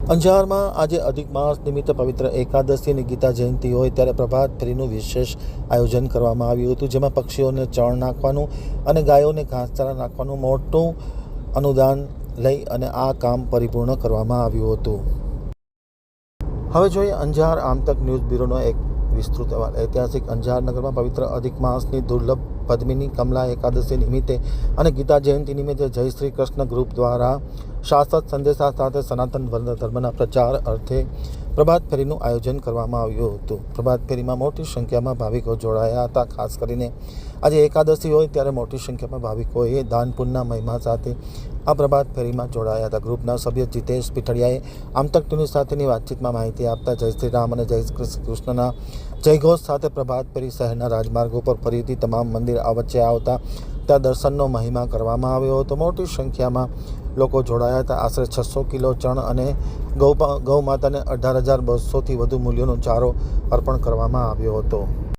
અંજારમાં આજે અધિક માસ નિમિત્તે પવિત્ર એકાદશી અને ગીતા જયંતિ હોય ત્યારે પ્રભાત ફેરીનું વિશેષ આયોજન કરવામાં આવ્યું હતું, જેમાં પક્ષીઓને ચણ નાખવાનું અને ગાયોને ઘાસચારા નાખવાનું મોટું અનુદાન લઈ અને આ કામ પરિપૂર્ણ કરવામાં આવ્યું હતું. હવે જોઈએ અંજાર આમતક ન્યૂઝ બ્યુરોનો એક વિસ્તૃત અહેવાલ. ઐતિહાસિક અંજાર નગરમાં પવિત્ર અધિક માસની દુર્લભ પદ્મિની કમલા એકાદશી નિમિત્તે અને ગીતા જયંતિ નિમિત્તે જય શ્રી કૃષ્ણ ગ્રુપ દ્વારા શાશ્વત સંદેશા સાથે સનાતન ધર્મના પ્રચાર અર્થે પ્રભાત ફેરીનું આયોજન કરવામાં આવ્યું હતું. પ્રભાત ફેરીમાં મોટી સંખ્યામાં ભાવિકો જોડાયા હતા. ખાસ કરીને આજે એકાદશી હોય ત્યારે મોટી સંખ્યામાં ભાવિકોએ દાન પુણ્યના મહિમા સાથે આ પ્રભાત ફેરીમાં જોડાયા હતા. ગ્રુપના સભ્ય જીતેશ પીઠડિયાએ આમતક ન્યૂઝ સાથેની વાતચીતમાં માહિતી આપતા જય શ્રી રામ અને જય શ્રી કૃષ્ણના જયઘોષ સાથે પ્રભાત ફેરી શહેરના રાજમાર્ગો પર ફરી હતી. તમામ મંદિર વચ્ચે આવતા ત્યાં દર્શનનો મહિમા કરવામાં આવ્યો હતો. મોટી સંખ્યામાં લોકો જોડાયા હતા. આશરે 600 કિલો ચણ અને ગૌ માતાને 18,200થી વધુ મૂલ્યનો ચારો અર્પણ કરવામાં આવ્યો હતો.